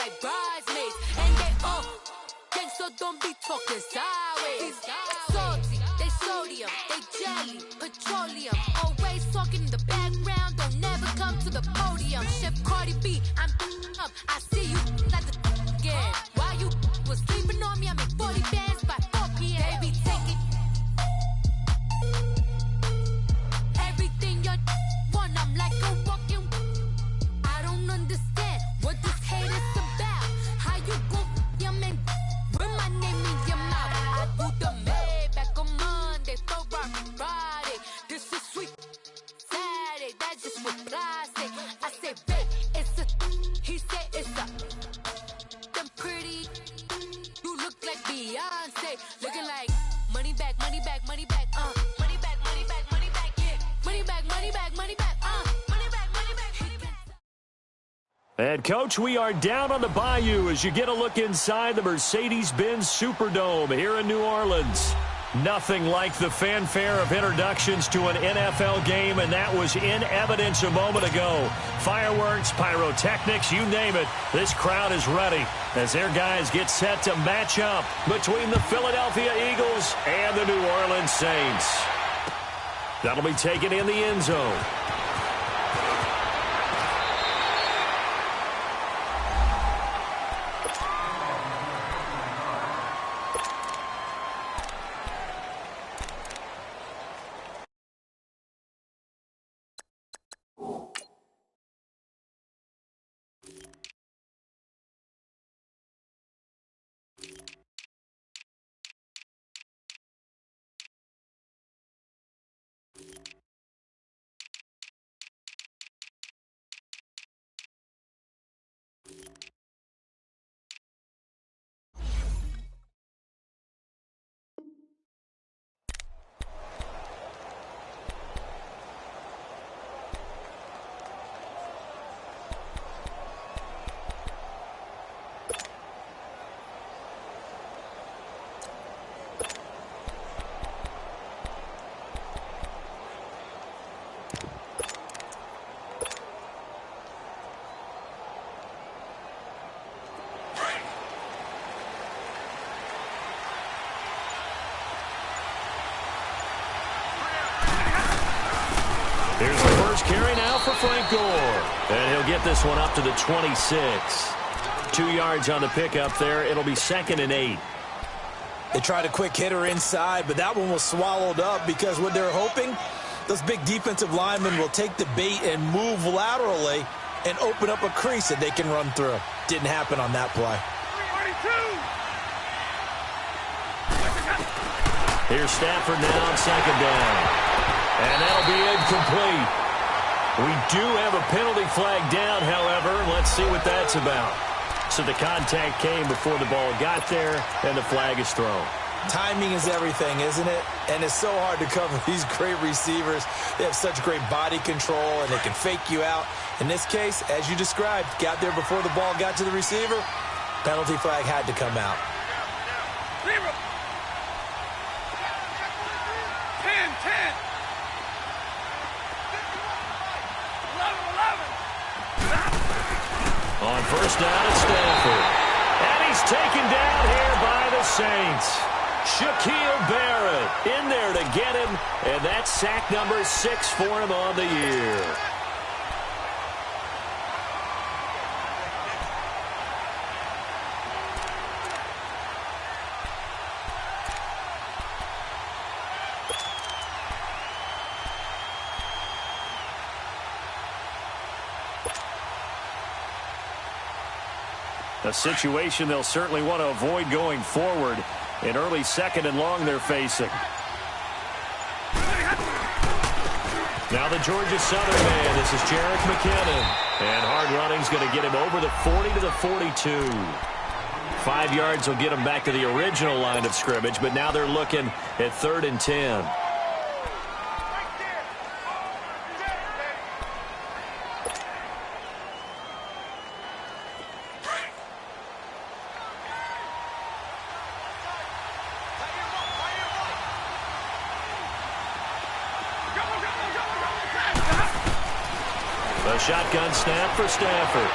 like bridesmaids. And they all gang, so don't be talking sideways. Salty, they sodium, they jelly, petroleum. Always talking in the background, don't never come to the podium. Chef Cardi B, I'm up, I see you like the again. While you was sleeping on me, I make 40 bands by 4 p.m. Baby, take it. Everything you want, I'm like a walking. I don't understand what this hate is about. How you go, your man, with my name in your mouth. I do the Maybach on Monday, throw rock Friday. This is sweet Saturday, that's just what I say. I say, babe, it's a, he said it's a, them pretty, you look like Beyonce, looking like money back, money back, money back, money back, money back, money back, yeah, money back, money back, money back, money back, money back. And, Coach, we are down on the bayou as you get a look inside the Mercedes-Benz Superdome here in New Orleans. Nothing like the fanfare of introductions to an NFL game, and that was in evidence a moment ago. Fireworks, pyrotechnics, you name it. This crowd is ready as their guys get set to match up between the Philadelphia Eagles and the New Orleans Saints. That'll be taken in the end zone. Here's the first carry now for Frank Gore. And he'll get this one up to the 26. 2 yards on the pickup there. It'll be 2nd and 8. They tried a quick hitter inside, but that one was swallowed up because what they're hoping, those big defensive linemen will take the bait and move laterally and open up a crease that they can run through. Didn't happen on that play. Here's Stafford now on 2nd down. And that'll be incomplete. We do have a penalty flag down, however. Let's see what that's about. So the contact came before the ball got there, and the flag is thrown. Timing is everything, isn't it? And it's so hard to cover these great receivers. They have such great body control, and they can fake you out. In this case, as you described, got there before the ball got to the receiver. Penalty flag had to come out. 10. On first down, it's Stafford. And he's taken down here by the Saints. Shaquille Barrett in there to get him, and that's sack number 6 for him on the year. A situation they'll certainly want to avoid going forward. An early 2nd and long they're facing. Now the Georgia Southern man. This is Jerick McKinnon. And hard running's going to get him over the 40 to the 42. 5 yards will get him back to the original line of scrimmage, but now they're looking at 3rd and 10. A shotgun snap for Stafford.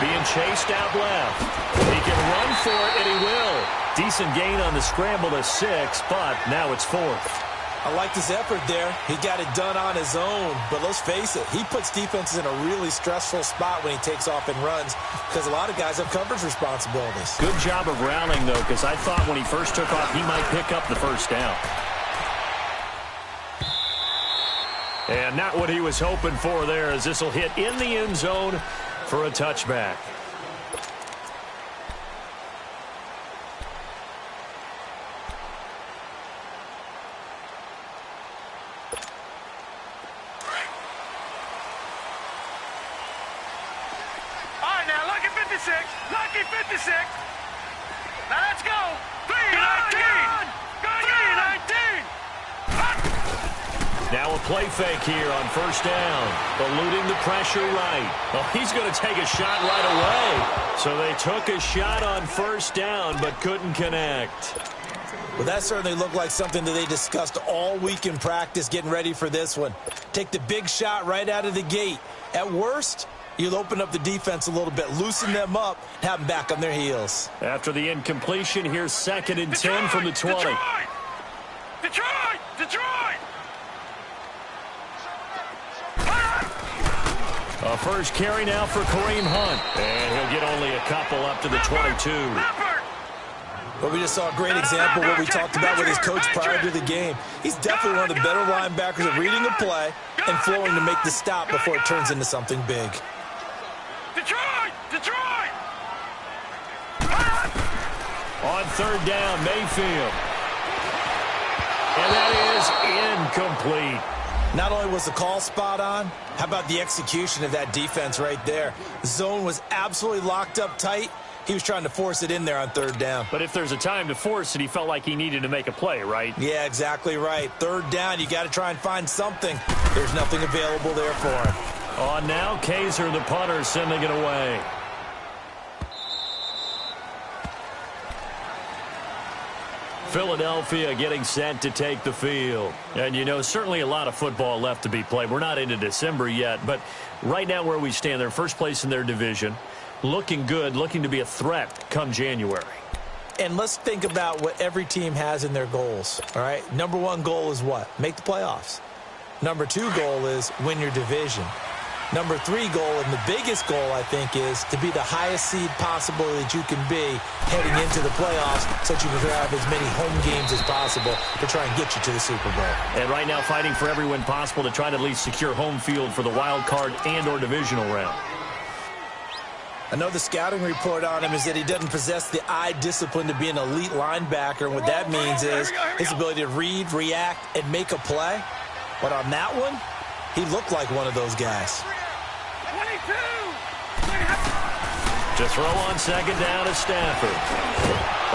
being chased out left. He can run for it, and he will. Decent gain on the scramble to 6, but now it's 4th. I liked his effort there. He got it done on his own. But let's face it, he puts defenses in a really stressful spot when he takes off and runs because a lot of guys have coverage responsibilities. Good job of rallying, though, because I thought when he first took off, he might pick up the first down. And not what he was hoping for there, as this will hit in the end zone for a touchback. Lucky 56. Now let's go. 319. 319. Now a play fake here on first down. Eluding the pressure right. Well, he's going to take a shot right away. So they took a shot on first down but couldn't connect. Well, that certainly looked like something that they discussed all week in practice getting ready for this one. Take the big shot right out of the gate. At worst, you'll open up the defense a little bit, loosen them up, have them back on their heels. After the incompletion, here's 2nd and 10 from the 20. Detroit! A first carry now for Kareem Hunt. And he'll get only a couple up to the 22. But we just saw a great example of what we talked about with his coach prior to the game. He's definitely one of the better linebackers at reading a play and flowing to make the stop before it turns into something big. Detroit! On third down, Mayfield. And that is incomplete. Not only was the call spot on, how about the execution of that defense right there? The zone was absolutely locked up tight. He was trying to force it in there on third down. But if there's a time to force it, he felt like he needed to make a play, right? Yeah, exactly right. Third down, you got to try and find something. There's nothing available there for him. On now, Kaiser, the punter, sending it away. Philadelphia getting set to take the field. And, you know, certainly a lot of football left to be played. We're not into December yet, but right now where we stand, they're first place in their division. Looking good, looking to be a threat come January. And let's think about what every team has in their goals, all right? Number one goal is what? Make the playoffs. Number two goal is win your division. Number three goal, and the biggest goal, I think, is to be the highest seed possible that you can be heading into the playoffs so that you can have as many home games as possible to try and get you to the Super Bowl. And right now fighting for every win possible to try to at least secure home field for the wild card and or divisional round. I know the scouting report on him is that he doesn't possess the eye discipline to be an elite linebacker. And what that means is his ability to read, react, and make a play. But on that one, he looked like one of those guys. To throw on second down is Stafford.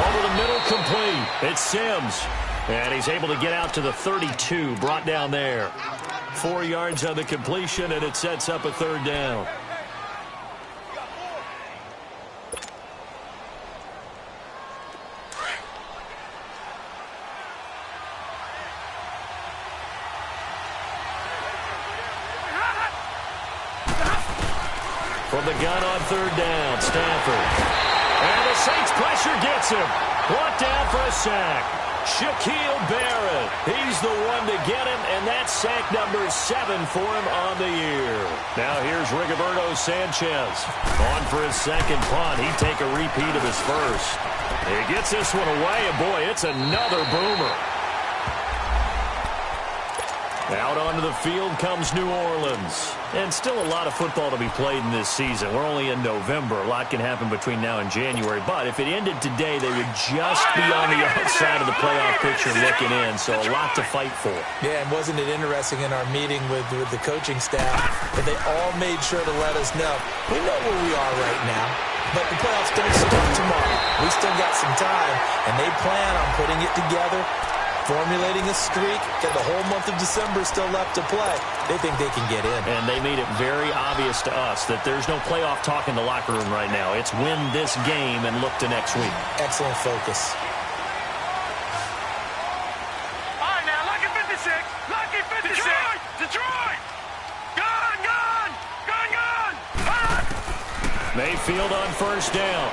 Over the middle, complete. It's Sims. And he's able to get out to the 32, brought down there. 4 yards on the completion, and it sets up a third down. From the gun on third down, Stafford. And the Saints pressure gets him. Brought down for a sack. Shaquille Barrett. He's the one to get him, and that's sack number 7 for him on the year. Now here's Rigoberto Sanchez. On for his second punt. He'd take a repeat of his first. He gets this one away, and boy, it's another boomer. Out onto the field comes New Orleans. And still a lot of football to be played in this season. We're only in November. A lot can happen between now and January. But if it ended today, they would just be on the outside of the playoff picture looking in. So a lot to fight for. Yeah, and wasn't it interesting in our meeting with the coaching staff that they all made sure to let us know, we know where we are right now, but the playoffs don't start tomorrow. We still got some time, and they plan on putting it together, formulating a streak, and the whole month of December is still left to play. They think they can get in. And they made it very obvious to us that there's no playoff talk in the locker room right now. It's win this game and look to next week. Excellent focus. All right, now, lucky 56. Lucky 56. Detroit! Gone! Mayfield on first down.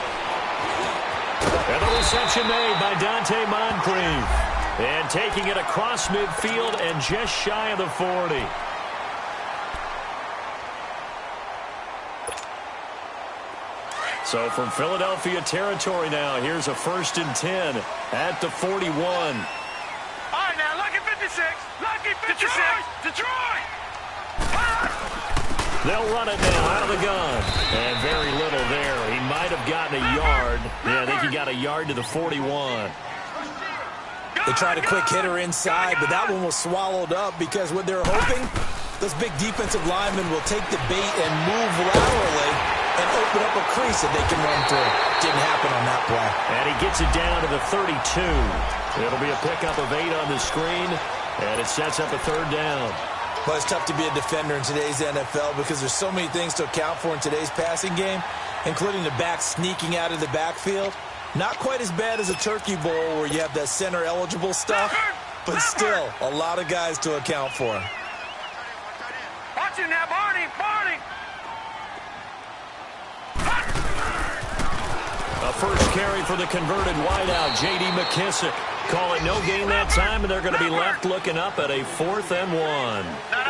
And the reception made by Dante Moncrief. And taking it across midfield and just shy of the 40. So from Philadelphia territory now, here's a 1st and 10 at the 41. All right, now, lucky 56. Lucky 56. Detroit! They'll run it now out of the gun. And very little there. He might have gotten a yard. Yeah, I think he got a yard to the 41. They tried a quick hitter inside, but that one was swallowed up because what they're hoping, those big defensive linemen will take the bait and move laterally and open up a crease that they can run through. Didn't happen on that play. And he gets it down to the 32. It'll be a pickup of 8 on the screen, and it sets up a 3rd down. Well, it's tough to be a defender in today's NFL because there's so many things to account for in today's passing game, including the back sneaking out of the backfield. Not quite as bad as a turkey bowl where you have that center-eligible stuff, but still a lot of guys to account for. Watch it now, Barney! Barney! A first carry for the converted wideout, J.D. McKissick. Call it no gain that time, and they're going to be left looking up at a 4th and 1. No,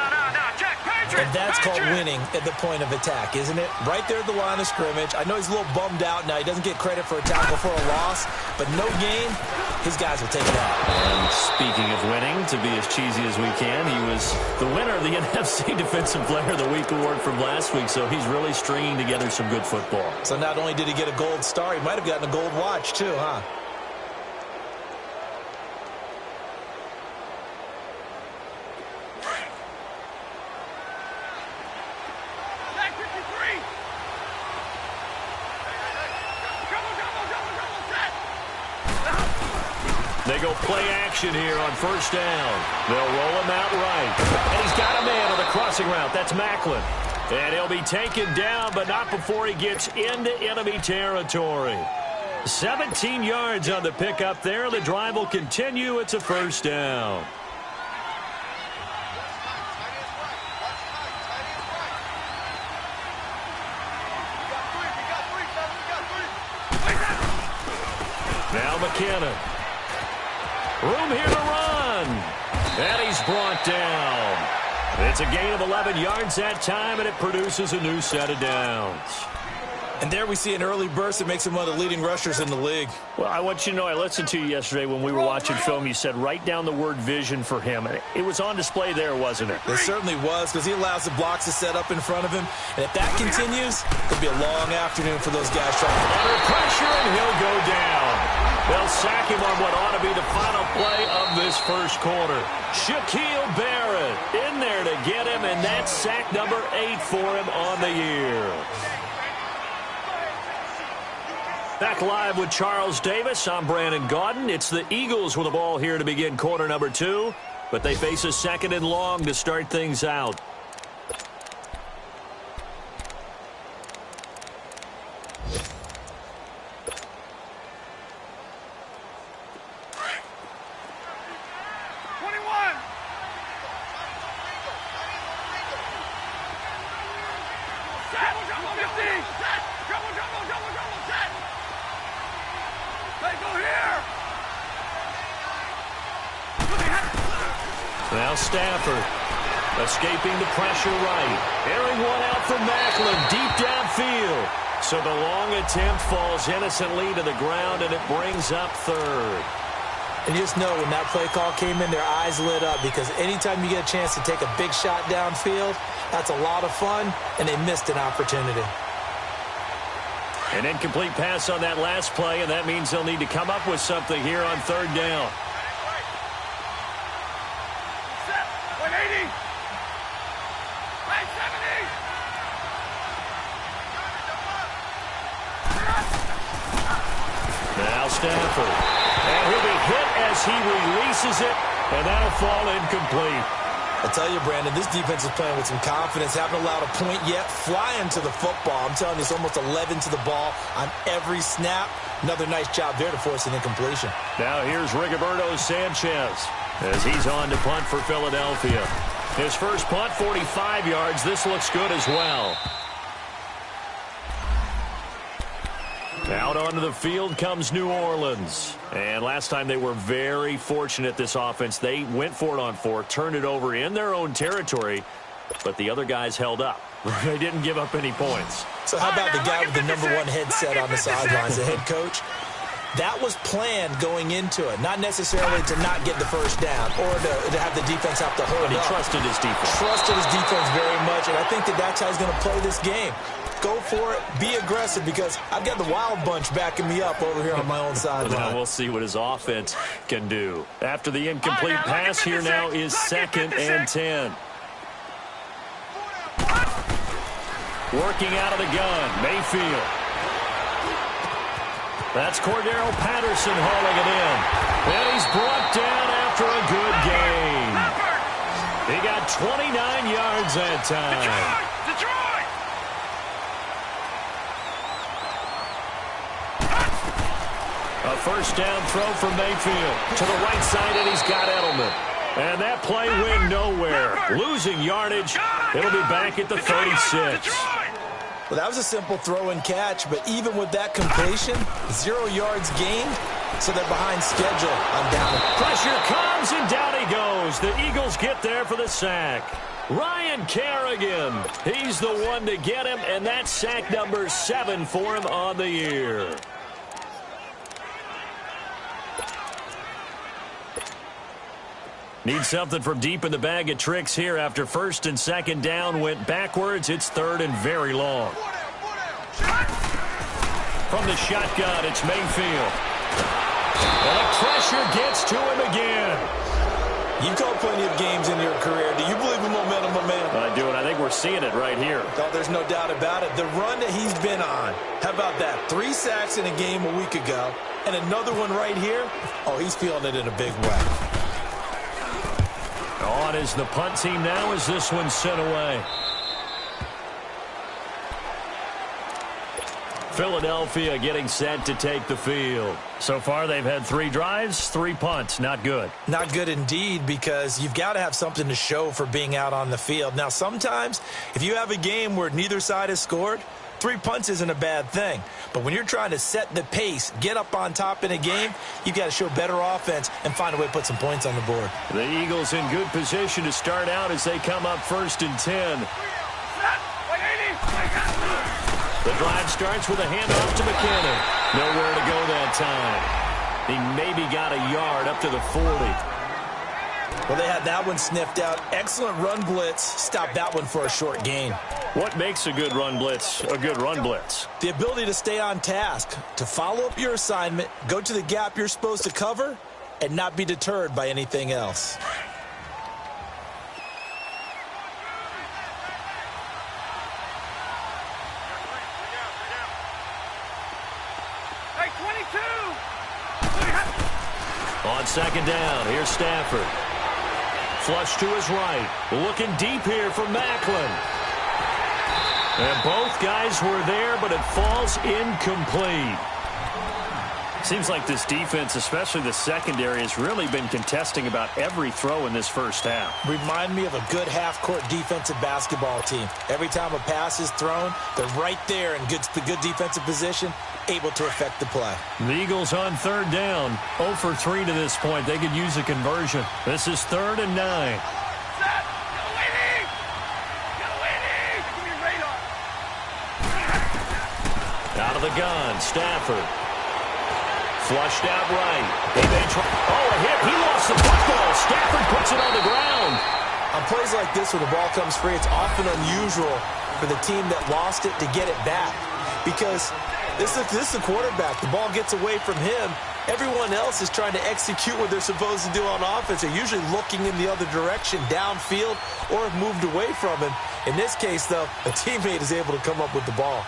Jack, Patriot! And that's called winning at the point of attack, isn't it? Right there at the line of scrimmage. I know he's a little bummed out now. He doesn't get credit for a tackle for a loss, but no gain, his guys will take it out. And speaking of winning, to be as cheesy as we can, he was the winner of the NFC Defensive Player of the Week award from last week, so he's really stringing together some good football. So not only did he get a gold star, he might have gotten a gold watch too, huh? They go play action here on first down. They'll roll him out right. And he's got a man on the crossing route. That's Macklin. And he'll be taken down, but not before he gets into enemy territory. 17 yards on the pickup there. The drive will continue. It's a 1st down. Now McKinnon. Room here to run. And he's brought down. It's a gain of 11 yards that time, and it produces a new set of downs. And there we see an early burst that makes him one of the leading rushers in the league. Well, I want you to know, I listened to you yesterday when we were watching film. You said write down the word vision for him. It was on display there, wasn't it? It certainly was, because he allows the blocks to set up in front of him. And if that continues, it'll be a long afternoon for those guys trying to... Under pressure, and he'll go down. They'll sack him on what ought to be the final play of this first quarter. Shaquille Barrett in there to get him, and that's sack number 8 for him on the year. Back live with Charles Davis. I'm Brandon Gaudin. It's the Eagles with the ball here to begin quarter number 2, but they face a 2nd and long to start things out. Now Stafford escaping the pressure right. Airing one out from Macklin deep downfield. So the long attempt falls innocently to the ground, and it brings up 3rd. And you just know when that play call came in, their eyes lit up, because anytime you get a chance to take a big shot downfield, that's a lot of fun, and they missed an opportunity. An incomplete pass on that last play, and that means they'll need to come up with something here on 3rd down. Now Stafford. And he'll be hit as he releases it, and that'll fall incomplete. I tell you, Brandon, this defense is playing with some confidence. Haven't allowed a point yet. Flying to the football. I'm telling you, it's almost 11 to the ball on every snap. Another nice job there to force an incompletion. Now here's Rigoberto Sanchez as he's on to punt for Philadelphia. His first punt, 45 yards. This looks good as well. Out onto the field comes New Orleans. And last time they were very fortunate, this offense. They went for it on 4, turned it over in their own territory, but the other guys held up. They didn't give up any points. So how about the guy with the #1 headset on the sidelines, the head coach? That was planned going into it, not necessarily to not get the first down or to have the defense have to hold up. But he trusted his defense. Trusted his defense very much, and I think that's how he's going to play this game. Go for it. Be aggressive, because I've got the wild bunch backing me up over here on my own sideline. Now we'll see what his offense can do. After the incomplete pass, here now is 2nd and 10. Working out of the gun, Mayfield. That's Cordero Patterson hauling it in. And he's brought down after a good game. He got 29 yards that time. Detroit! A first down throw for Mayfield. To the right side, and he's got Edelman. And that play went nowhere. Losing yardage. It'll be back at the 36. Well, that was a simple throw and catch, but even with that completion, 0 yards gained, so they're behind schedule on down. Pressure comes, and down he goes. The Eagles get there for the sack. Ryan Kerrigan, he's the one to get him, and that's sack number 7 for him on the year. Need something from deep in the bag of tricks here. After 1st and 2nd down went backwards, it's 3rd and very long. From the shotgun, it's Mayfield. And the pressure gets to him again. You've called plenty of games in your career. Do you believe in momentum, my man? I do, and I think we're seeing it right here. Oh, there's no doubt about it. The run that he's been on, how about that? 3 sacks in a game a week ago, and another one right here. Oh, he's feeling it in a big way. On is the punt team now as this one's sent away. Philadelphia getting set to take the field. So far they've had 3 drives, 3 punts. Not good. Not good indeed, because you've got to have something to show for being out on the field. Now, sometimes if you have a game where neither side has scored, 3 punts isn't a bad thing. But when you're trying to set the pace, get up on top in a game, you've got to show better offense and find a way to put some points on the board. The Eagles in good position to start out as they come up 1st and 10. The drive starts with a handoff to McKinnon. Nowhere to go that time. He maybe got a yard up to the 40. Well, they had that one sniffed out. Excellent run blitz. Stopped that one for a short gain. What makes a good run blitz a good run blitz? The ability to stay on task, to follow up your assignment, go to the gap you're supposed to cover, and not be deterred by anything else. Hey, 22! On 2nd down, here's Stafford. Flush to his right. Looking deep here for Macklin. And both guys were there, but it falls incomplete. Seems like this defense, especially the secondary, has really been contesting about every throw in this first half. Remind me of a good half-court defensive basketball team. Every time a pass is thrown, they're right there in good defensive position, able to affect the play. The Eagles on 3rd down, 0 for 3 to this point. They could use a conversion. This is 3rd and 9. Out of the gun, Stafford. Flushed out right. They may try. Oh, a hit. He lost the football. Stafford puts it on the ground. On plays like this, when the ball comes free, it's often unusual for the team that lost it to get it back. Because this is the quarterback. The ball gets away from him. Everyone else is trying to execute what they're supposed to do on offense. They're usually looking in the other direction, downfield, or have moved away from him. In this case, though, a teammate is able to come up with the ball.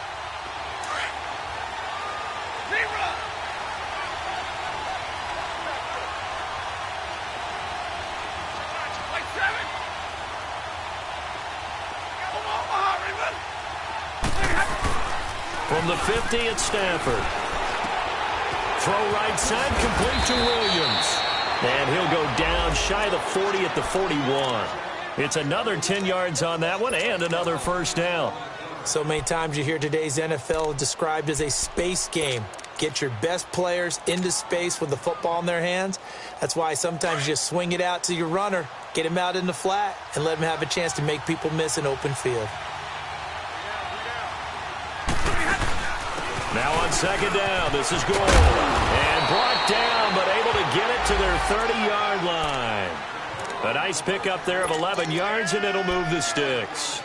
From the 50, it's Stafford. Throw right side, complete to Williams. And he'll go down shy of the 40 at the 41. It's another 10 yards on that one and another first down. So many times you hear today's NFL described as a space game. Get your best players into space with the football in their hands. That's why sometimes you just swing it out to your runner, get him out in the flat, and let him have a chance to make people miss an open field. Now on second down, this is goal. And brought down, but able to get it to their 30-yard line. A nice pickup there of 11 yards, and it'll move the sticks.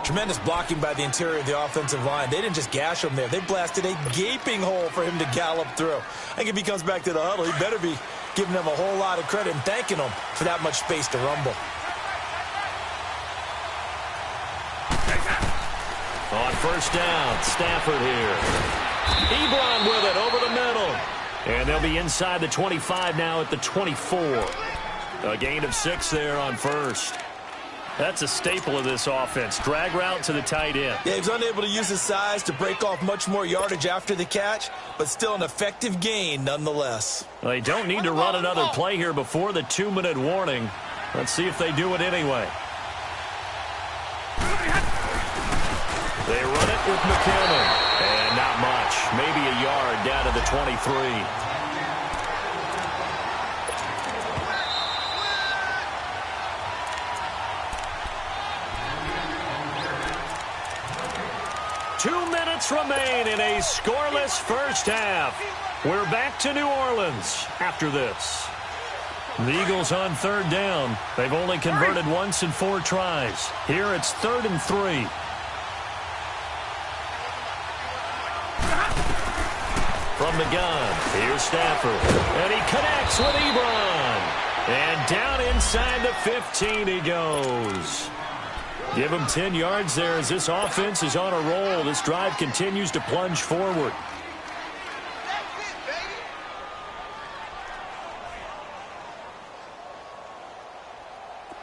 Tremendous blocking by the interior of the offensive line. They didn't just gash him there. They blasted a gaping hole for him to gallop through. I think if he comes back to the huddle, he better be giving them a whole lot of credit and thanking them for that much space to rumble. On first down, Stafford here. Ebron with it over the middle. And they'll be inside the 25 now at the 24. A gain of 6 there on first. That's a staple of this offense. Drag route to the tight end. Yeah, he was unable to use his size to break off much more yardage after the catch, but still an effective gain nonetheless. They don't need to run another play here before the 2-minute warning. Let's see if they do it anyway. They run it with McKinnon. And not much. Maybe a yard down to the 23. Remain in a scoreless first half. We're back to New Orleans after this. The Eagles on third down. They've only converted once in 4 tries. Here it's 3rd and 3. From the gun, here's Stafford. And he connects with Ebron. And down inside the 15 he goes. Give him 10 yards there as this offense is on a roll. This drive continues to plunge forward.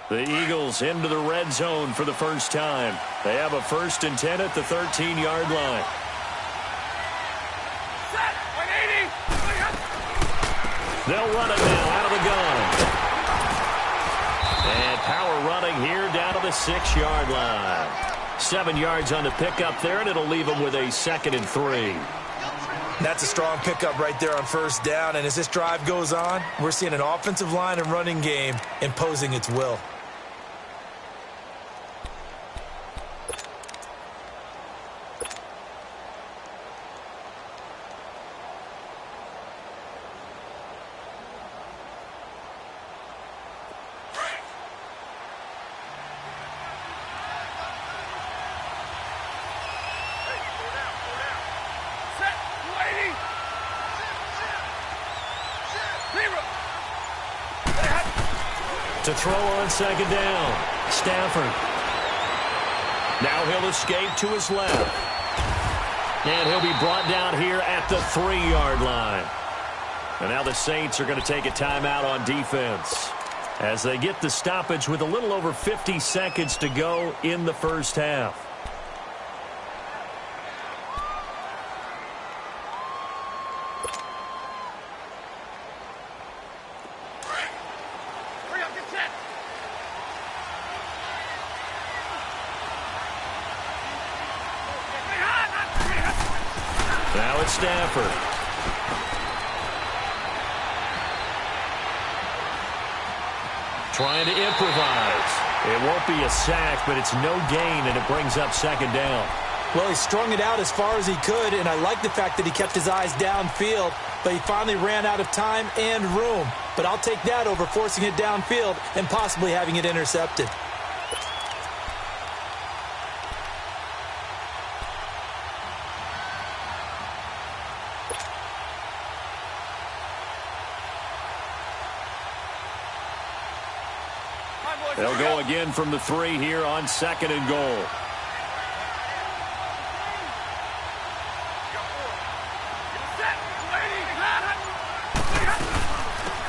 The Eagles into the red zone for the first time. They have a 1st and 10 at the 13-yard line. They'll run it now out of the gun. And power running here down to the 6-yard line. 7 yards on the pickup there, and it'll leave them with a 2nd and 3. That's a strong pickup right there on first down. And as this drive goes on, we're seeing an offensive line and running game imposing its will. To throw on second down, Stafford. Now he'll escape to his left. And he'll be brought down here at the 3-yard line. And now the Saints are going to take a timeout on defense as they get the stoppage with a little over 50 seconds to go in the first half. Now it's Stafford. Trying to improvise. It won't be a sack, but it's no gain, and it brings up second down. Well, he strung it out as far as he could, and I like the fact that he kept his eyes downfield, but he finally ran out of time and room. But I'll take that over forcing it downfield and possibly having it intercepted. They'll go again from the 3 here on 2nd and goal.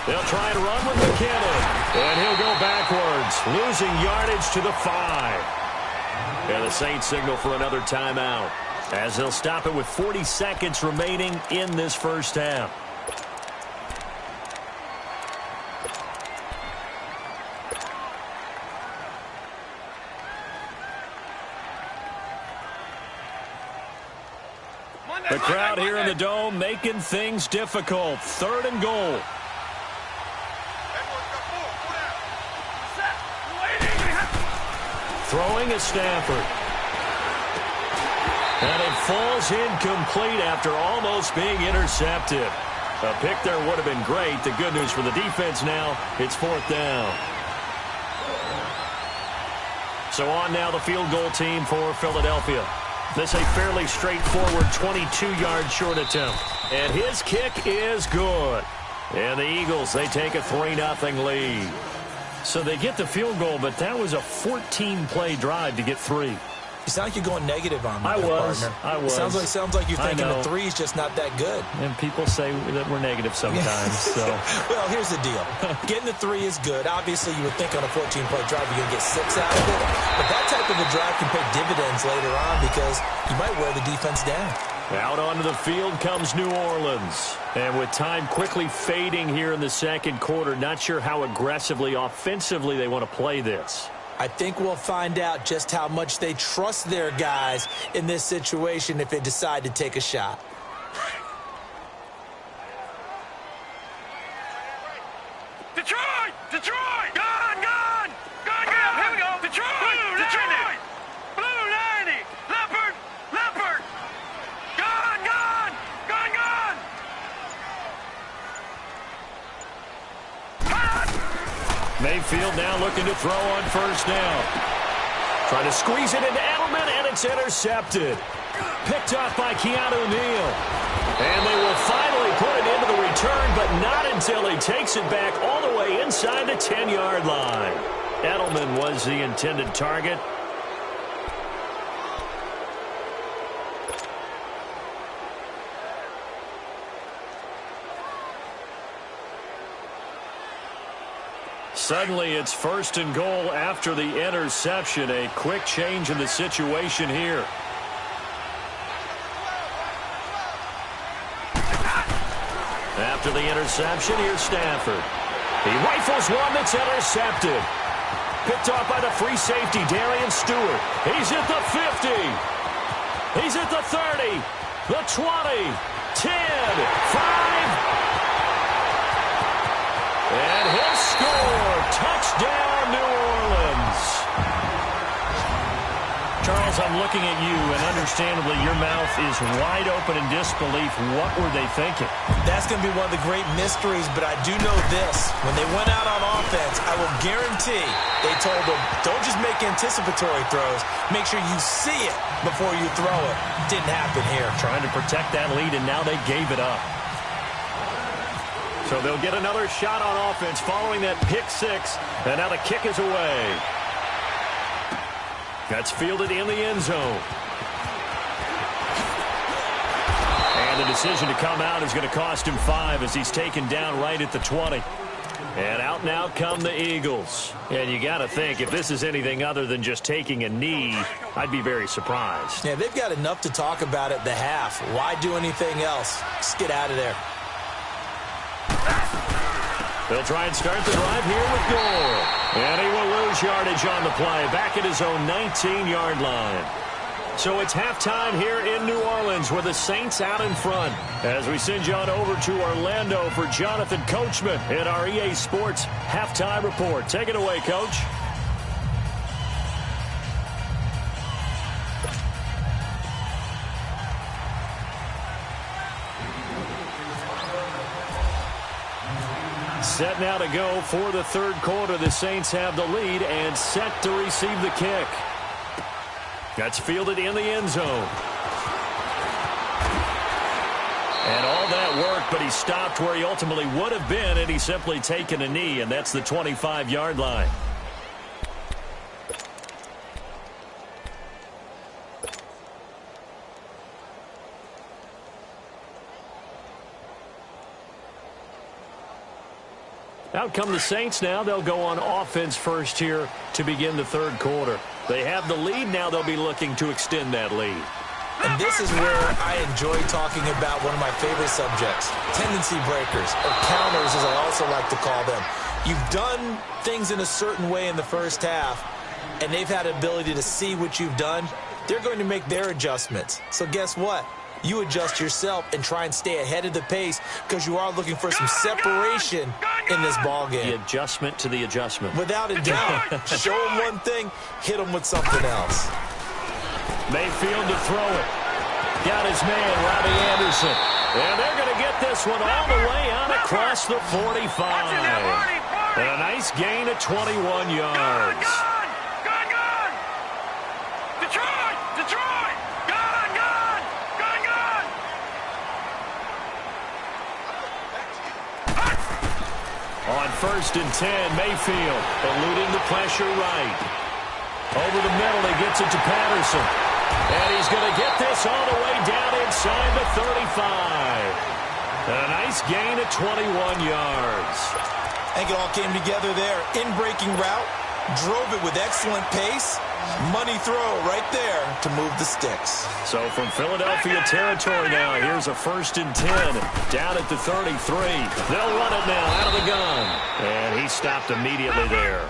They'll try and run with McKinnon. And he'll go backwards, losing yardage to the 5. And the Saints signal for another timeout as they'll stop it with 40 seconds remaining in this first half. crowd here in the Dome making things difficult. 3rd and goal. Throwing is Stafford. And it falls incomplete after almost being intercepted. A pick there would have been great. The good news for the defense now, it's 4th down. So on now the field goal team for Philadelphia. This a fairly straightforward 22-yard short attempt. And his kick is good. And the Eagles, they take a 3-0 lead. So they get the field goal, but that was a 14-play drive to get 3. You sound like you're going negative on me, I was. Sounds like you're thinking the 3 is just not that good. And people say that we're negative sometimes. So. Well, here's the deal. Getting the 3 is good. Obviously, you would think on a 14-play drive you're going to get 6 out of it. But that type of a drive can pay dividends later on because you might wear the defense down. Out onto the field comes New Orleans. And with time quickly fading here in the second quarter, not sure how aggressively, offensively they want to play this. I think we'll find out just how much they trust their guys in this situation if they decide to take a shot. Detroit! Detroit! Gone! Gone! Gone! Gone! Here we go! Detroit! Blue 90! Blue 90! Leopard! Leopard! Gone! Gone! Gone! Gone! Mayfield now looking to throw on 1st down. Trying to squeeze it into Edelman, and it's intercepted. Picked off by Keanu Neal. And they will finally put it into the return, but not until he takes it back all the way inside the 10-yard line. Edelman was the intended target. Suddenly, it's 1st and goal after the interception. A quick change in the situation here. After the interception, here's Stafford. He rifles one that's intercepted. Picked off by the free safety, Darian Stewart. He's at the 50. He's at the 30, the 20, 10, 5. And he'll score. Touchdown, New Orleans. Charles, I'm looking at you, and understandably, your mouth is wide open in disbelief. What were they thinking? That's going to be one of the great mysteries, but I do know this. When they went out on offense, I will guarantee they told them, don't just make anticipatory throws. Make sure you see it before you throw it. Didn't happen here. Trying to protect that lead, and now they gave it up. So they'll get another shot on offense following that pick 6, and now the kick is away. That's fielded in the end zone. And the decision to come out is going to cost him 5 as he's taken down right at the 20. And out now come the Eagles. And you got to think, if this is anything other than just taking a knee, I'd be very surprised. Yeah, they've got enough to talk about at the half. Why do anything else? Just get out of there. They'll try and start the drive here with Gore. And he will lose yardage on the play, back at his own 19-yard line. So it's halftime here in New Orleans with the Saints out in front. As we send you on over to Orlando for Jonathan Coachman in our EA Sports Halftime Report. Take it away, Coach. Set now to go for the third quarter. The Saints have the lead and set to receive the kick. That's fielded in the end zone. And all that work, but he stopped where he ultimately would have been, and he's simply taken a knee, and that's the 25-yard line. Out come the Saints now. They'll go on offense first here to begin the third quarter. They have the lead now. They'll be looking to extend that lead. And this is where I enjoy talking about one of my favorite subjects, tendency breakers, or counters as I also like to call them. You've done things in a certain way in the first half, and they've had the ability to see what you've done. They're going to make their adjustments. So guess what? you adjust yourself and try and stay ahead of the pace because you are looking for some separation in this ball game. The adjustment to the adjustment. Without a doubt. Show them one thing, hit them with something else. Mayfield to throw it. Got his man, Robbie Anderson. And they're going to get this one all the way out across the 45. And a nice gain of 21 yards. Gone! Detroit! Gone! On 1st and 10, Mayfield eluding the pressure right. Over the middle, he gets it to Patterson. And he's going to get this all the way down inside the 35. And a nice gain of 21 yards. I think it all came together there. In-breaking route, drove it with excellent pace. Money throw right there to move the sticks. So from Philadelphia territory now, here's a 1st and 10 down at the 33. They'll run it now out of the gun. And he stopped immediately there.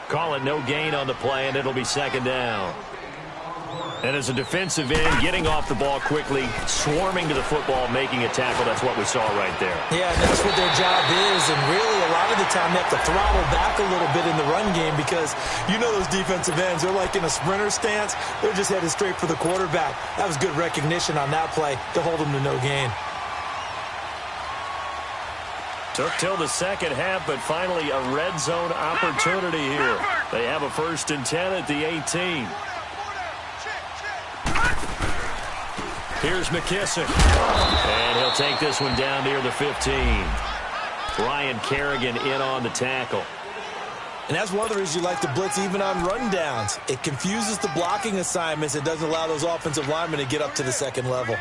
Call it no gain on the play, and it'll be 2nd down. And as a defensive end, getting off the ball quickly, swarming to the football, making a tackle, that's what we saw right there. Yeah, and that's what their job is. And really, a lot of the time, they have to throttle back a little bit in the run game because you know those defensive ends, they're like in a sprinter stance. They're just headed straight for the quarterback. That was good recognition on that play to hold them to no gain. Took till the second half, but finally a red zone opportunity here. They have a 1st and 10 at the 18. Here's McKissick. And he'll take this one down near the 15. Ryan Kerrigan in on the tackle. And that's one of the reasons you like to blitz even on rundowns. It confuses the blocking assignments. It doesn't allow those offensive linemen to get up to the second level.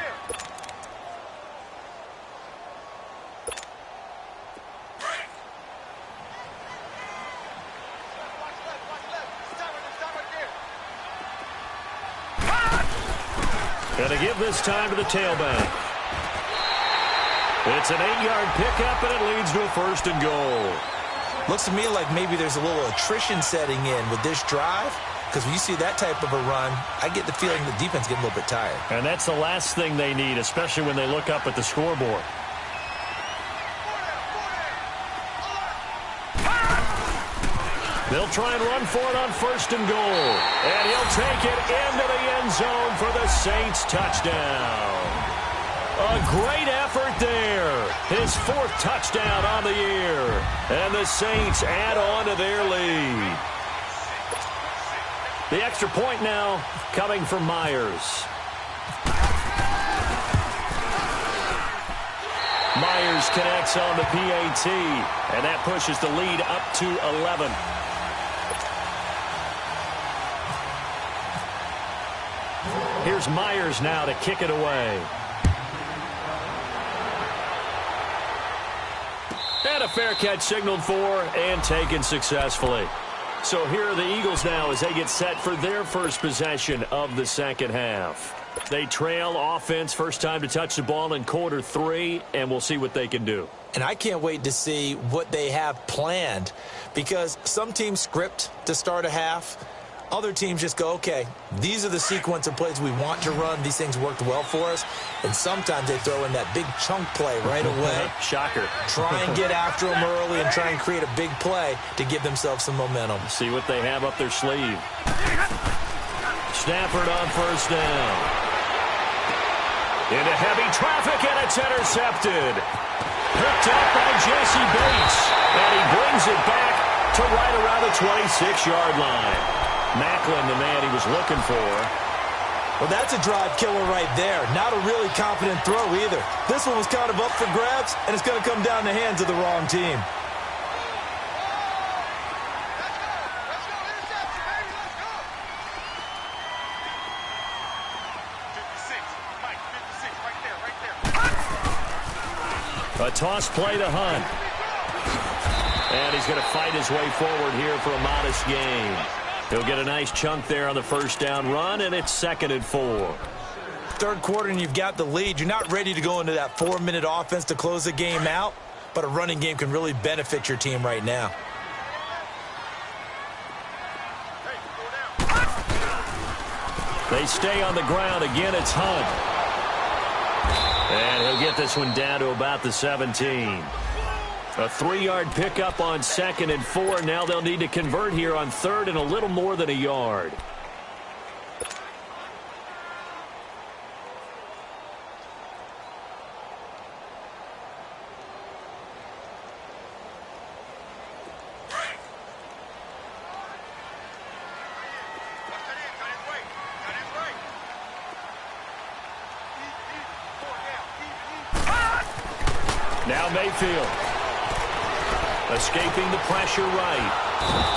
Going to give this time to the tailback. It's an 8-yard pickup, and it leads to a 1st and goal. Looks to me like maybe there's a little attrition setting in with this drive, because when you see that type of a run, I get the feeling the defense getting a little bit tired. And that's the last thing they need, especially when they look up at the scoreboard. They'll try and run for it on 1st and goal. And he'll take it into the end zone for the Saints touchdown. A great effort there. His 4th touchdown on the year. And the Saints add on to their lead. The extra point now coming from Myers. Myers connects on the PAT. And that pushes the lead up to 11. Here's Myers now to kick it away. And a fair catch signaled for and taken successfully. So here are the Eagles now as they get set for their first possession of the second half. They trail offense, first time to touch the ball in quarter 3, and we'll see what they can do. And I can't wait to see what they have planned, because some teams script to start a half. Other teams just go, okay, these are the sequence of plays we want to run. These things worked well for us. And sometimes they throw in that big chunk play right away. Shocker. Try and get after them early and try and create a big play to give themselves some momentum. See what they have up their sleeve. Stafford on 1st down. Into heavy traffic, and it's intercepted. Picked up by Jesse Bates. And he brings it back to right around the 26-yard line. Macklin, the man he was looking for. Well, that's a drive killer right there. Not a really confident throw either. This one was kind of up for grabs, and it's going to come down the hands of the wrong team. A toss play to Hunt. And he's going to fight his way forward here for a modest gain. He'll get a nice chunk there on the 1st down run, and it's 2nd and 4. Third quarter, and you've got the lead. You're not ready to go into that 4-minute offense to close the game out, but a running game can really benefit your team right now. They stay on the ground. Again, it's Hunt. And he'll get this one down to about the 17. A 3-yard pickup on 2nd and 4. Now they'll need to convert here on 3rd and a little more than a yard. Now Mayfield. Escaping the pressure right.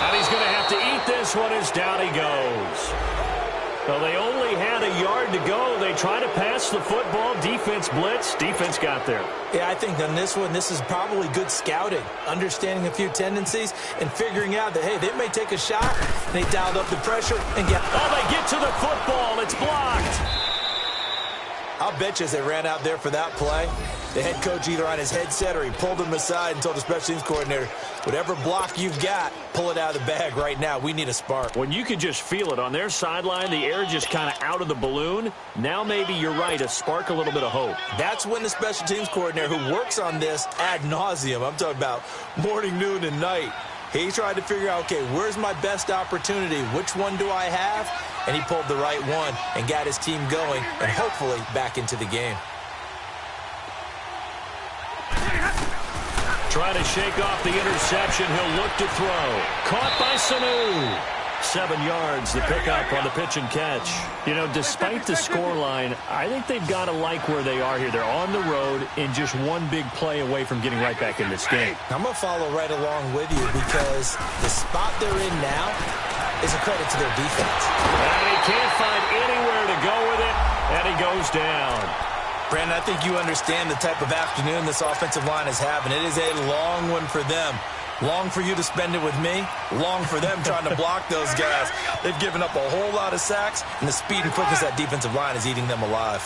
And he's going to have to eat this one as down he goes. Well, they only had a yard to go. They try to pass the football. Defense blitz. Defense got there. Yeah, I think on this one, this is probably good scouting, understanding a few tendencies, and figuring out that, hey, they may take a shot. And they dialed up the pressure and get... Oh, they get to the football. It's blocked. I'll bet you as they ran out there for that play, the head coach either on his headset or he pulled him aside and told the special teams coordinator, whatever block you've got, pull it out of the bag right now. We need a spark. When you can just feel it on their sideline, the air just kind of out of the balloon, now maybe you're right, a spark, a little bit of hope. That's when the special teams coordinator who works on this ad nauseum, I'm talking about morning, noon, and night, he tried to figure out, okay, where's my best opportunity? Which one do I have? And he pulled the right one and got his team going and hopefully back into the game. Trying to shake off the interception. He'll look to throw. Caught by Sanu. 7 yards, the pickup on the pitch and catch. You know, despite the scoreline, I think they've got to like where they are here. They're on the road and just one big play away from getting right back in this game. I'm going to follow right along with you because the spot they're in now is a credit to their defense. And he can't find anywhere to go with it, and he goes down. Brandon, I think you understand the type of afternoon this offensive line is having. It is a long one for them. Long for you to spend it with me. Long for them trying to block those guys. They've given up a whole lot of sacks, and the speed and quickness of that defensive line is eating them alive.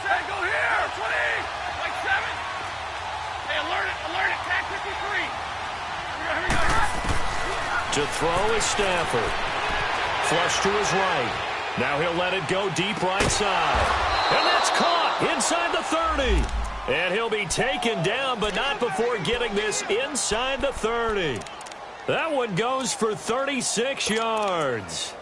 Hey, go here! 20! Like 7! Hey, alert it! Tag 53! Here we go. To throw is Stafford. Flush to his right. Now he'll let it go deep right side. And that's caught inside the 30. And he'll be taken down, but not before getting this inside the 30. That one goes for 36 yards.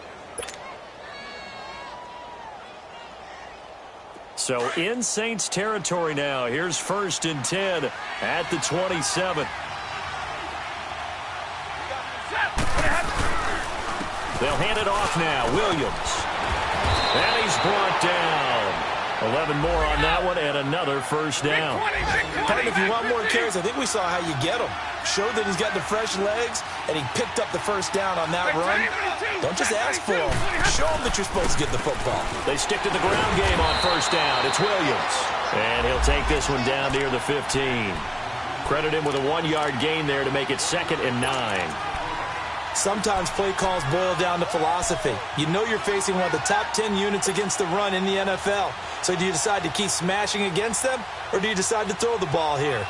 So in Saints territory now. Here's 1st and 10 at the 27. They'll hand it off now. Williams. And he's brought down. 11 more on that one and another first down. Pat, if you want more carries, I think we saw how you get him. Showed that he's got the fresh legs, and he picked up the first down on that run. Don't just ask for him. Show him that you're supposed to get the football. They stick to the ground game on first down. It's Williams. And he'll take this one down near the 15. Credit him with a 1-yard gain there to make it 2nd and 9. Sometimes play calls boil down to philosophy. You know you're facing one of the top 10 units against the run in the NFL. So do you decide to keep smashing against them, or do you decide to throw the ball here?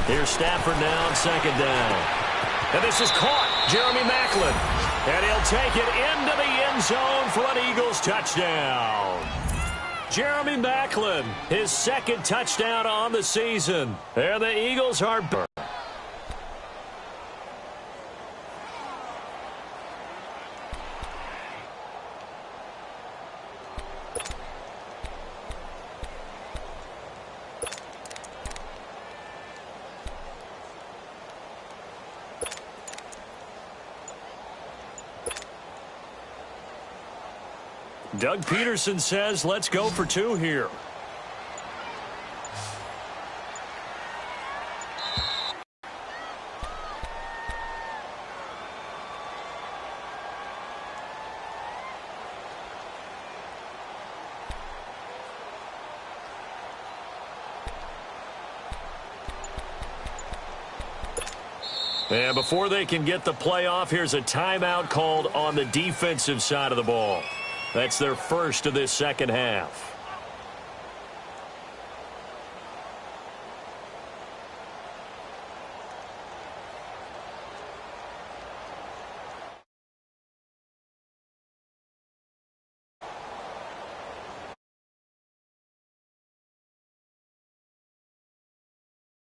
Here's Stafford now on 2nd down. And this is caught. Jeremy Maclin. And he'll take it into the end zone for an Eagles touchdown. Jeremy Maclin, his 2nd touchdown on the season. And the Eagles are... Doug Peterson says, let's go for 2 here. And before they can get the play off, here's a timeout called on the defensive side of the ball. That's their first of this second half.